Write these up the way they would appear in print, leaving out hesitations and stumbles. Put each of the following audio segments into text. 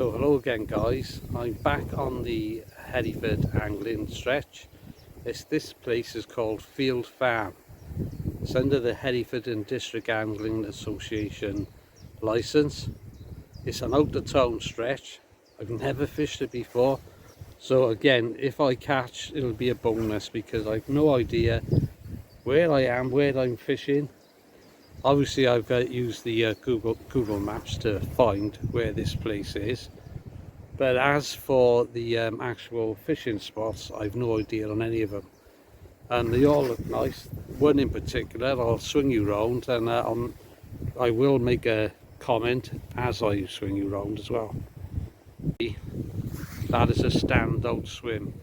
So hello again guys, I'm back on the Hereford angling stretch. This place is called Field Farm. It's under the Hereford and District Angling Association licence. It's an out of town stretch. I've never fished it before, so again, if I catch, it'll be a bonus because I've no idea where I am, where I'm fishing. Obviously I've got to use the Google Maps to find where this place is. But as for the actual fishing spots, I've no idea on any of them. And they all look nice. One in particular, I'll swing you round, and I will make a comment as I swing you round as well. That is a standout swim.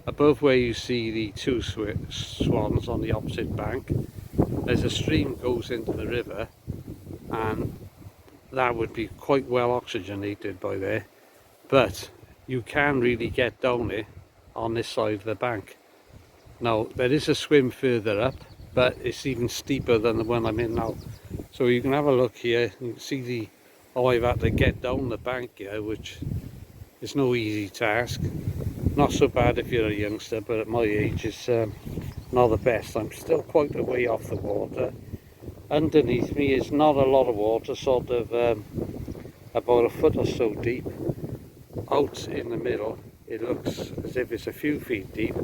Above where you see the two swans on the opposite bank, there's a stream goes into the river, and that would be quite well oxygenated by there. But you can really get down it on this side of the bank. Now there is a swim further up, but it's even steeper than the one I'm in now. So you can have a look here, you can see how I've had to get down the bank here, which is no easy task. Not so bad if you're a youngster, but at my age it's not the best. I'm still quite a way off the water. Underneath me is not a lot of water, sort of about a foot or so deep. Out in the middle it looks as if it's a few feet deep,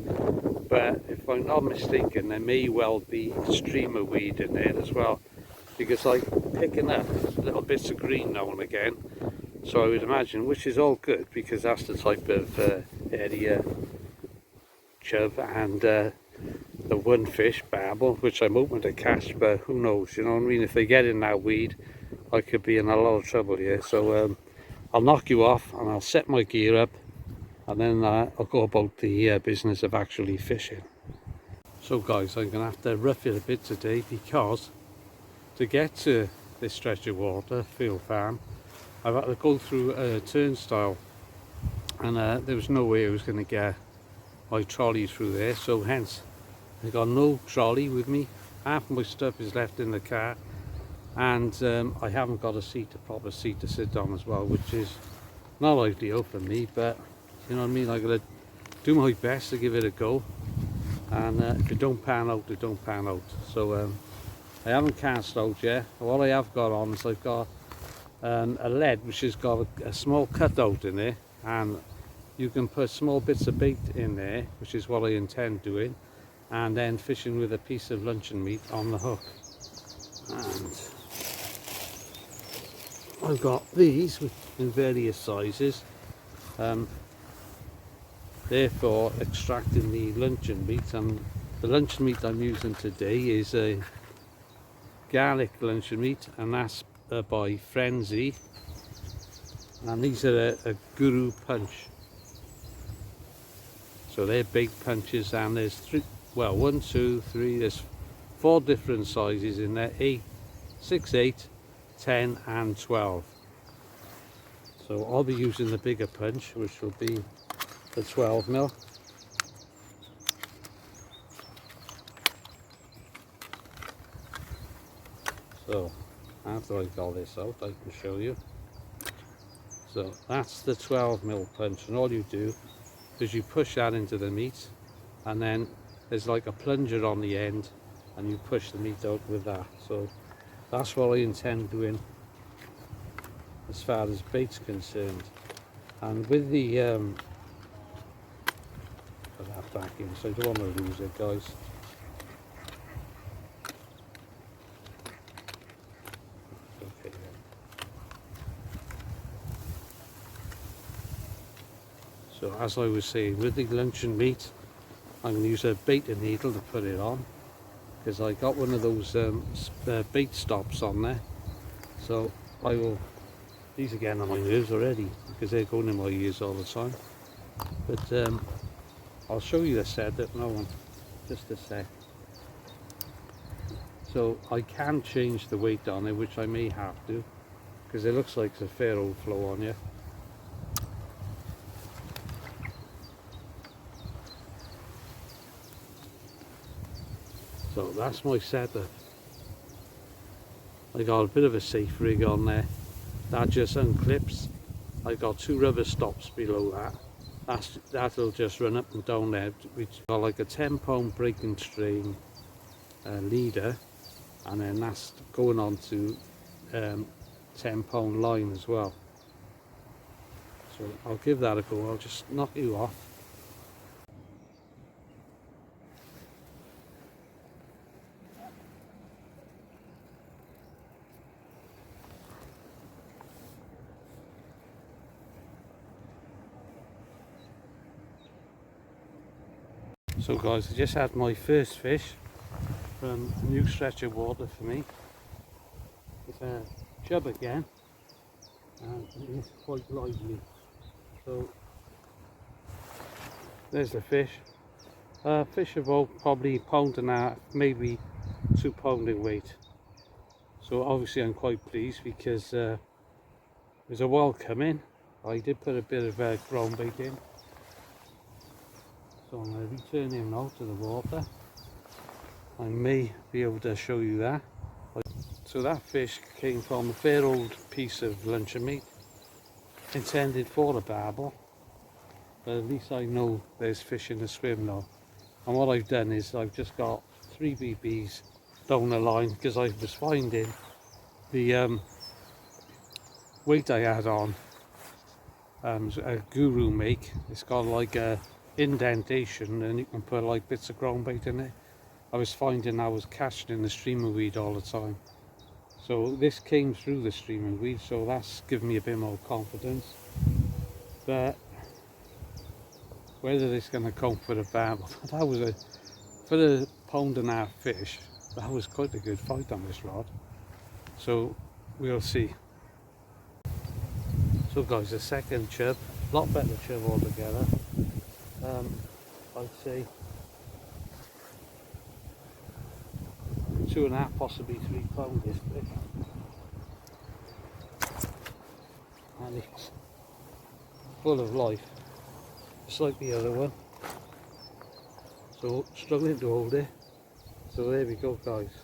but if I'm not mistaken there may well be streamer weed in there as well, because I'm picking up little bits of green now and again. So I would imagine, which is all good, because that's the type of area chub and the one fish barbel which I'm hoping to catch, but who knows, you know what I mean? If they get in that weed I could be in a lot of trouble here. So I'll knock you off and I'll set my gear up, and then I'll go about the business of actually fishing. So guys, I'm going to have to rough it a bit today, because to get to this stretch of water, Field Farm, I've had to go through a turnstile, and there was no way I was going to get my trolley through there, so hence I got no trolley with me. Half my stuff is left in the car, and I haven't got a proper seat to sit on as well, which is not ideal for me, but you know what I mean, I'm going to do my best to give it a go, and if it don't pan out, it don't pan out. So I haven't cast out yet. What I have got on is I've got a lead which has got a small cutout in there, and you can put small bits of bait in there, which is what I intend doing, and then fishing with a piece of luncheon meat on the hook. And I've got these in various sizes, therefore extracting the luncheon meat. And the luncheon meat I'm using today is a garlic luncheon meat, and that's by Frenzy, and these are a Guru punch. So they're big punches, and there's there's 4 different sizes in there: 8, 6, 8, 10 and 12. So I'll be using the bigger punch, which will be the 12mm. So after I got this out, I can show you. So that's the 12mm punch, and all you do is you push that into the meat, and then there's like a plunger on the end, and you push the meat out with that. So that's what I intend doing as far as bait's concerned. And with the put that back in, so I don't want to lose it, guys. Okay. So as I was saying, with the luncheon meat, I'm going to use a bait needle to put it on, because I got one of those bait stops on there. So I will, these are getting on my nerves already because they're going in my ears all the time. But I'll show you the setup now, just a sec. So I can change the weight on it, which I may have to, because it looks like it's a fair old flow on you. So that's my setup. I got a bit of a safe rig on there that just unclips I've got 2 rubber stops below that. That'll just run up and down there. We've got like a 10-pound breaking strain leader, and then that's going on to 10-pound line as well. So I'll give that a go. I'll just knock you off. So guys, I just had my first fish from a new stretch of water for me. It's a chub again, and it is quite lively. So there's the fish. Fish about probably £1.5, maybe £2 in weight. So obviously I'm quite pleased because there's a while coming. I did put a bit of ground bait in. So I'm going to return him now to the water. I may be able to show you that. So that fish came from a fair old piece of luncheon meat, intended for a barbel, but at least I know there's fish in the swim now. And what I've done is I've just got 3 BBs down the line, because I was finding the weight I had on a guru make. It's got like a indentation and you can put like bits of ground bait in it. I was finding I was catching in the streamer weed all the time. So this came through the streamer weed, so that's given me a bit more confidence. But whether it's going to come for a barbel, that was for a £1.5 fish, that was quite a good fight on this rod. So we'll see. So guys, the second chub, a lot better chub altogether. I'd say 2.5, possibly £3 this fish. And it's full of life, just like the other one. So struggling to hold it. So there we go guys.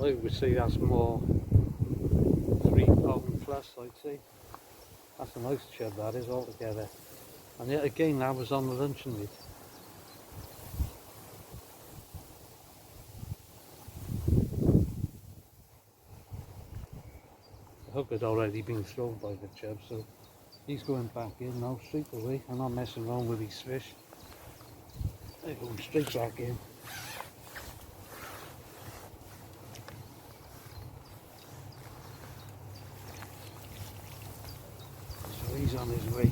I would say that's more £3 plus, I'd say. That's a nice chub that is altogether. And yet again, that was on the luncheon meat. The hook had already been thrown by the chub, so he's going back in now straight away. I'm not messing around with these fish. They're going straight back in. So he's on his way.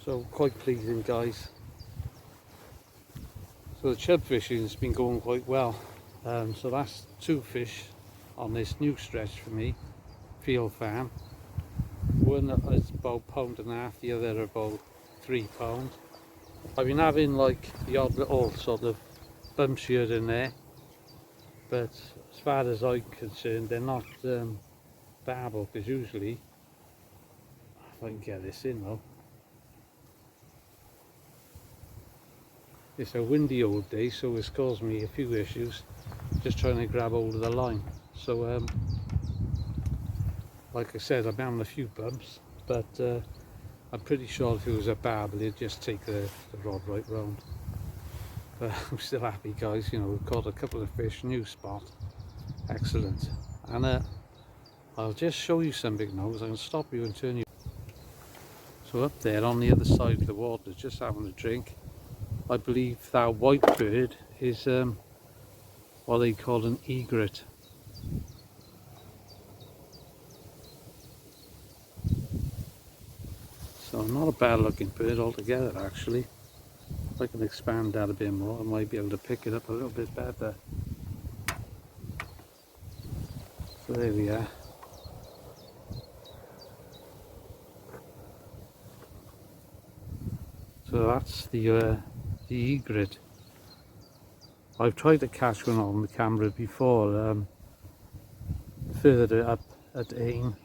So quite pleasing guys. So the chub fishing has been going quite well. So that's 2 fish on this new stretch for me, field farm. One is about £1.5, the other about £3. I've been having like the odd little sort of bumps here and there, but as far as I'm concerned, they're not barbel, because usually, if I can get this in though, it's a windy old day, so it's caused me a few issues just trying to grab hold of the line. So like I said, I'm having a few bumps, but I'm pretty sure if it was a barbel it'd just take the rod right round. But I'm still happy guys, you know, we've caught a couple of fish, new spot, excellent. And I'll just show you something now, because I can stop you and turn you. So up there on the other side of the water, just having a drink, I believe that white bird is what they call an egret. So not a bad looking bird altogether actually. If I can expand that a bit more, I might be able to pick it up a little bit better. So there we are. So that's the egret. I've tried to catch one on the camera before, further up at Eign,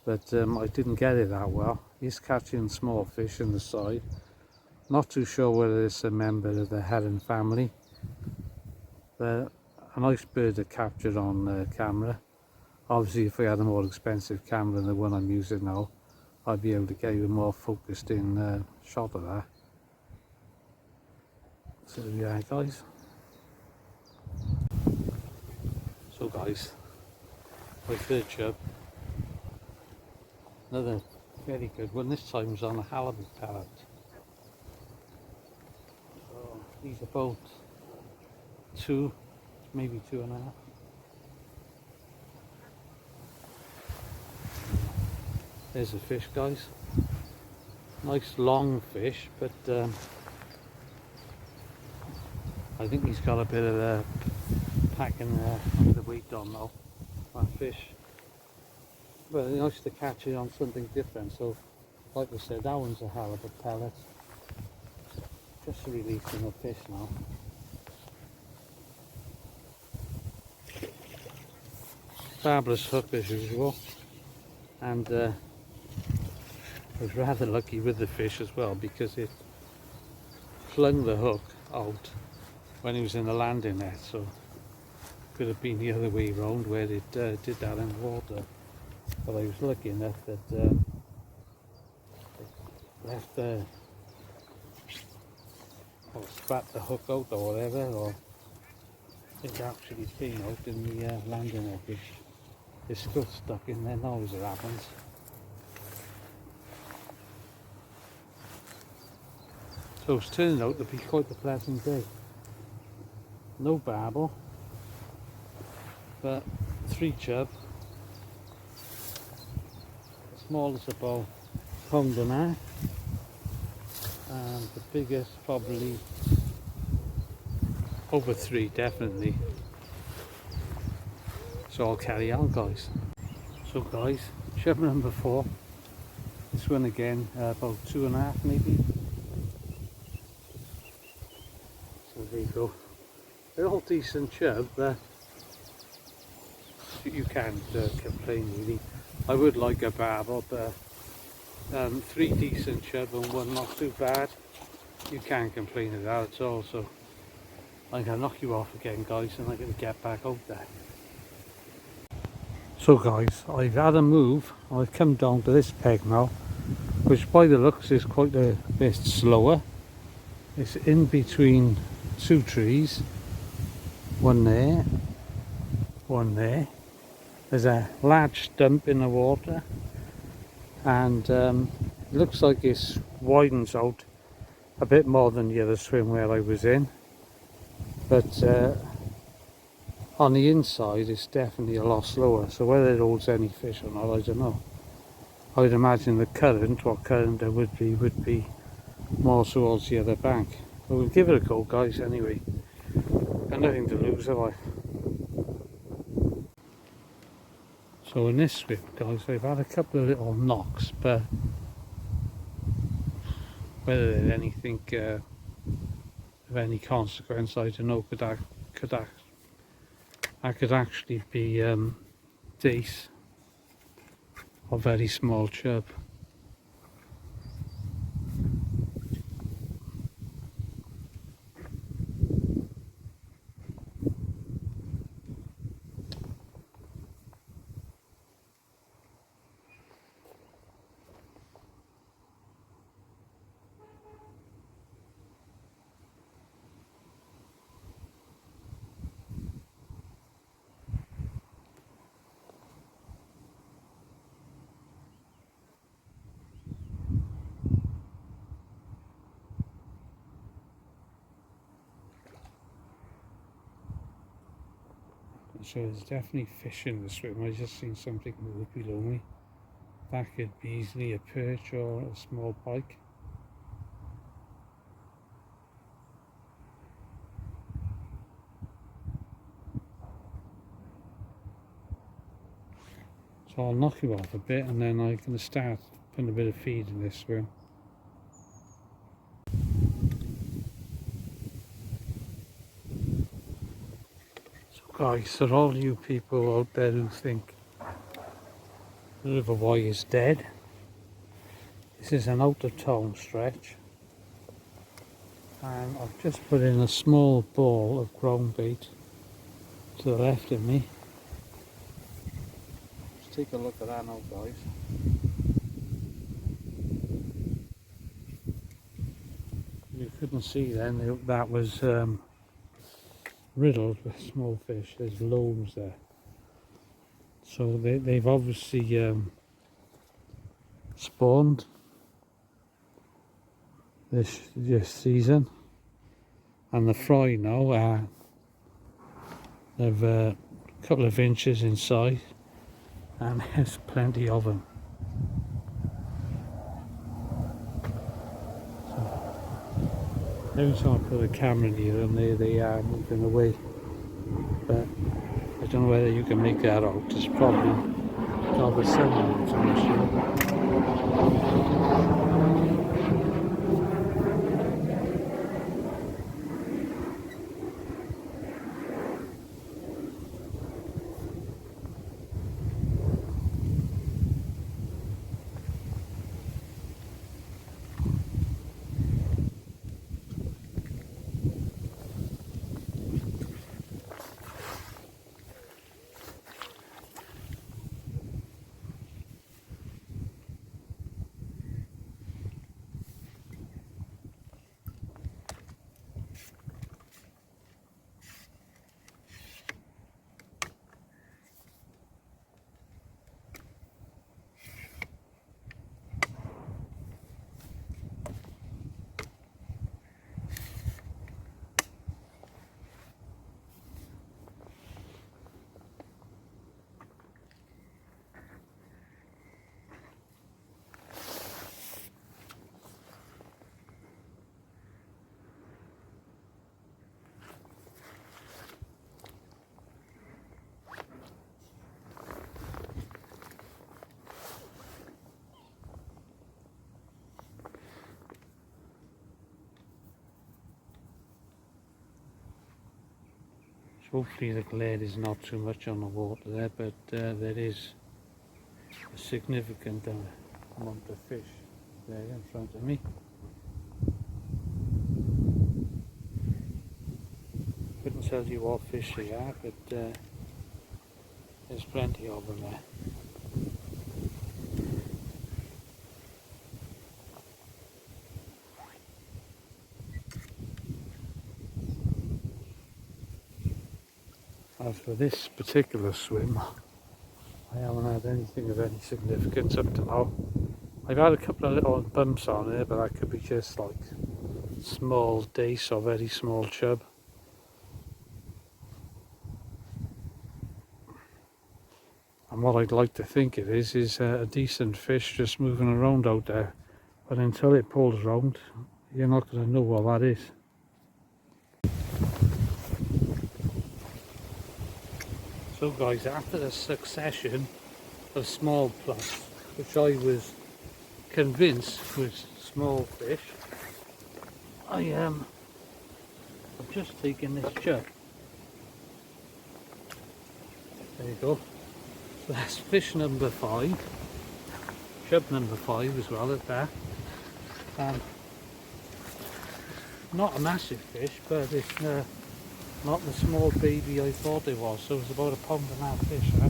but I didn't get it that well. He's catching small fish in the side. Not too sure whether it's a member of the heron family, They're a nice bird to capture on camera. Obviously if I had a more expensive camera than the one I'm using now, I'd be able to get you a more focused in shot of that. So yeah guys. So guys, my third chub. Another very good one. This time was on a halibut pellet. So he's about 2, maybe 2.5. There's a fish guys. Nice long fish, but I think he's got a bit of a packing the weight on now. That fish. But it's nice to catch it on something different. So like I said, that one's a halibut pellet. Just releasing the fish now. Fabulous hook as usual. And I was rather lucky with the fish as well because it flung the hook out when he was in the landing net, so could have been the other way round where it did that in water. But I was lucky enough that it left or spat the hook out or whatever, or it actually came out in the landing net, which is still stuck in there now as it happens. So it's turning out to be quite a pleasant day. No barbel, but 3 chub. The smallest about £1.5, and the biggest probably over 3 definitely. So I'll carry on guys. So guys, chub number 4. This one again about 2.5 maybe. So there you go. They're all decent chub. You can't complain really. I would like a barbel, but 3 decent chub and 1 not too bad. You can't complain of that at all. So I'm going to knock you off again guys, and I'm going to get back out there. So guys, I've had a move. I've come down to this peg now, which by the looks is quite a bit slower. It's in between 2 trees. One there, one there. There's a large stump in the water, and it looks like it widens out a bit more than the other swim where I was in, but on the inside it's definitely a lot slower. So whether it holds any fish or not, I don't know. I would imagine the current, what current there would be more towards the other bank. But we'll give it a go guys anyway. Got nothing to lose, have I? So in this swim guys, I've had a couple of little knocks, but whether there's anything of any consequence, I don't know. I could actually be dace or very small chub. So there's definitely fish in the swim. I just seen something move below me. That could be easily a perch or a small pike. So I'll knock you off a bit, and then I'm going to start putting a bit of feed in this swim. Guys, for all you people out there who think the River Wye is dead, this is an out of town stretch, and I've just put in a small ball of ground bait to the left of me. Let's take a look at that now, guys. You couldn't see then, that was riddled with small fish. There's loads there. So they've obviously spawned this season, and the fry now they've a couple of inches inside, and there's plenty of them. So every time I put a camera near them, there they are moving away. But I don't know whether you can make that out. It's probably got the sun on it, I'm not sure. Hopefully the glare is not too much on the water there, but there is a significant amount of fish there in front of me. Couldn't tell you what fish they are, but there's plenty of them there. As for this particular swim, I haven't had anything of any significance up to now. I've had a couple of little bumps on there, but that could be just like small dace or very small chub. And what I'd like to think it is a decent fish just moving around out there. But until it pulls round, you're not going to know what that is. So guys, after a succession of small plucks, which I was convinced was small fish, I've just taken this chub. There you go. So that's fish number 5, chub number 5 as well at that. Not a massive fish, but it's not the small baby I thought it was. So it's about 1.5 pound fish, huh?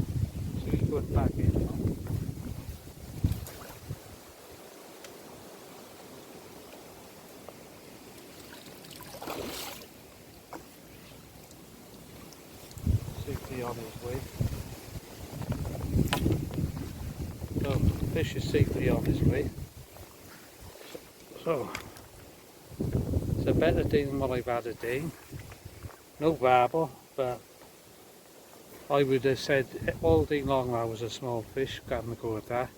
So he's going back in now. Safely on his way. So the fish is safely on his way. So it's a better day than what I've had a day. No barber, but I would have said all day long that was a small fish, having a go at that.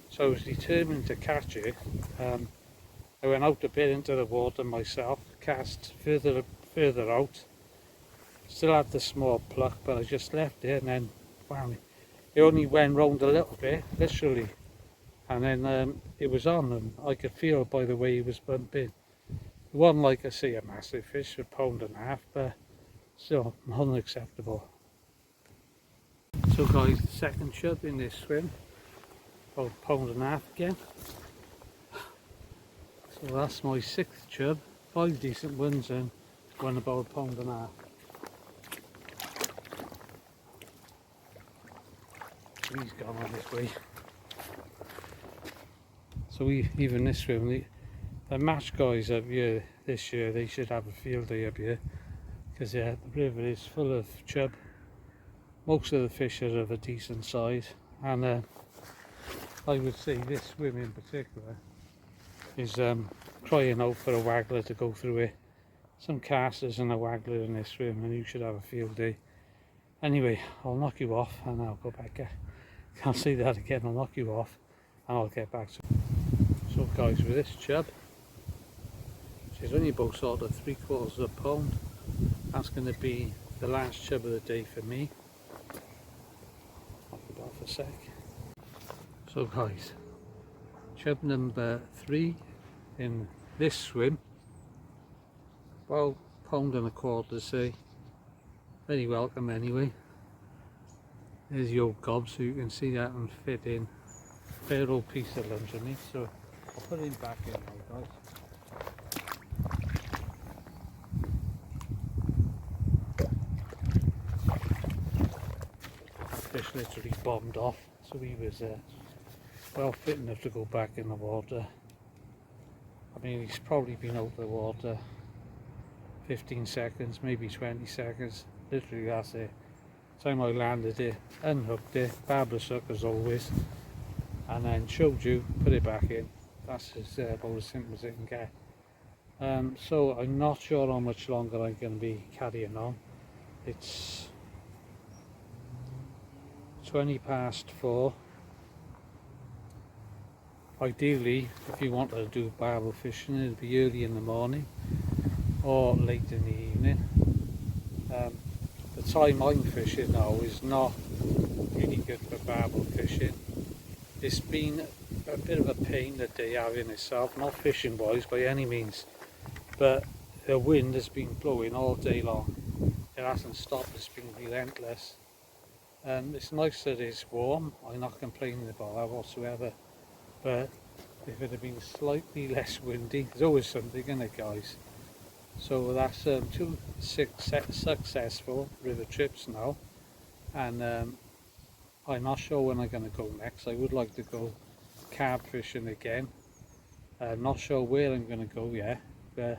So I was determined to catch it. I went out a bit into the water myself, cast further out. Still had the small pluck, but I just left it, and then wow, it only went round a little bit, literally. And then it was on, and I could feel by the way he was bumping. It wasn't like I say a massive fish, 1.5 pounds, but still unacceptable. So guys, the second chub in this swim, about 1.5 pounds again. So that's my 6th chub, 5 decent ones and one about 1.5 pounds. he's gone on his way. So even this swim, the match guys up here this year, they should have a field day up here, because the river is full of chub. Most of the fish are of a decent size, and I would say this swim in particular is crying out for a waggler to go through it. Some casters and a waggler in this swim, and you should have a field day. Anyway, I'll knock you off and I'll go back. Can't say that again. I'll knock you off and I'll get back to it. So guys, with this chub, she's only about sort of 3/4 of a pound. That's going to be the last chub of the day for me. I'll put off a sec. So guys, chub number 3 in this swim. Well, £1.25 say. Very welcome anyway. There's your gob, so you can see that and fit in a fair old piece of lunch on it. So I'll put him back in now, guys. Fish literally bombed off, so he was well fit enough to go back in the water. I mean, he's probably been out of the water 15 seconds, maybe 20 seconds. Literally that's it. Time I landed it, unhooked it, barbless hook as always, and then showed you, put it back in. That's about as simple as it can get. So I'm not sure how much longer I'm going to be carrying on. It's 4:20. Ideally, if you want to do barbel fishing, it'll be early in the morning or late in the evening. The time I'm fishing now is not really good for barbel fishing. It's been a bit of a pain the day out in itself, not fishing wise by any means, but the wind has been blowing all day long. It hasn't stopped, it's been relentless. It's nice that it's warm, I'm not complaining about that whatsoever, but if it had been slightly less windy, there's always something in it, guys. So that's 2 successful river trips now, and I'm not sure when I'm going to go next. I would like to go carp fishing again. I'm not sure where I'm going to go yet, but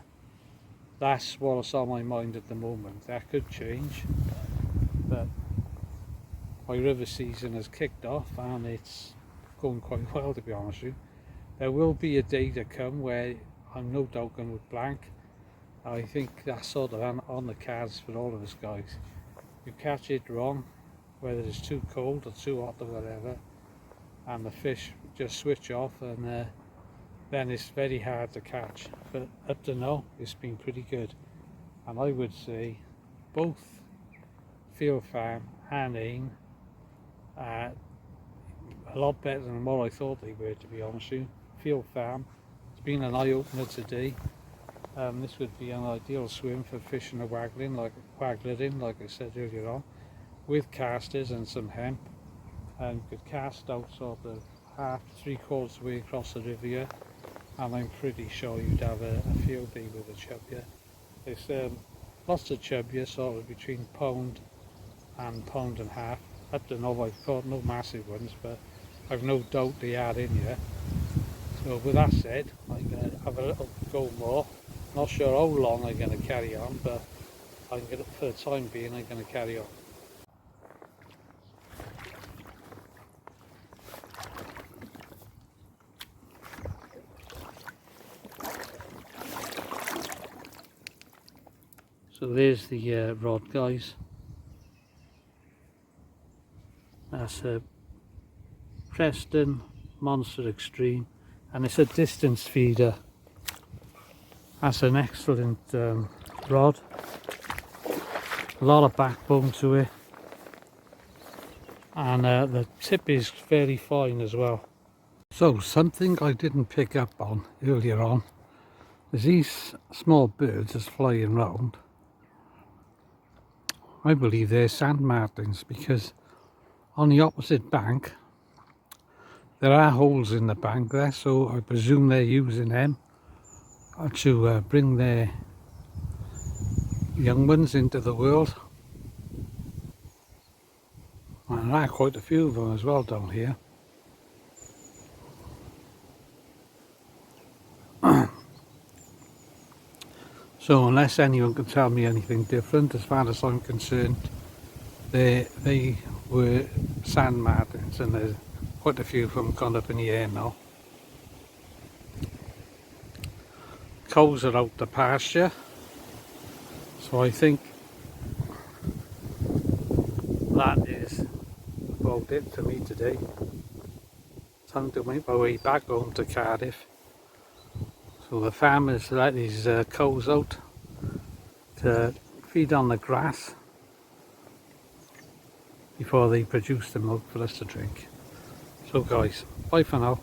that's what's on my mind at the moment. That could change, but my river season has kicked off and it's going quite well, to be honest with you. There will be a day to come where I'm no doubt going to blank. I think that's sort of on the cards for all of us, guys. You catch it wrong, whether it's too cold or too hot or whatever, and the fish just switch off, and then it's very hard to catch. But up to now, it's been pretty good, and I would say both Field Farm and Eign a lot better than what I thought they were, to be honest with you. Field Farm, it's been an eye-opener today. This would be an ideal swim for fishing a waggler, like I said earlier on, with casters and some hemp, and you could cast out sort of 3/4 way across the river here, and I'm pretty sure you'd have a field day with a chub here. There's lots of chub here, sort of between £1 and £1.50. Up to now I've caught no massive ones, but I've no doubt they are in here. So with that said, I'm going to have a little go more. Not sure how long I'm going to carry on, but I'm going to, for the time being, I'm going to carry on. So there's the rod, guys. That's a Preston Monster Extreme, and it's a distance feeder. That's an excellent rod, a lot of backbone to it, and the tip is very fine as well. So something I didn't pick up on earlier on is these small birds that's flying around. I believe they're sand martins, because on the opposite bank there are holes in the bank there, so I presume they're using them to bring their young ones into the world. And there are quite a few of them as well down here. So unless anyone can tell me anything different, as far as I'm concerned, they were sand martins, and there's quite a few of them gone up in the air now. Cows are out to pasture, so I think that is about it for me today. Time to make my way back home to Cardiff. So the farmers let these cows out to feed on the grass before they produce the milk for us to drink. So guys, bye for now.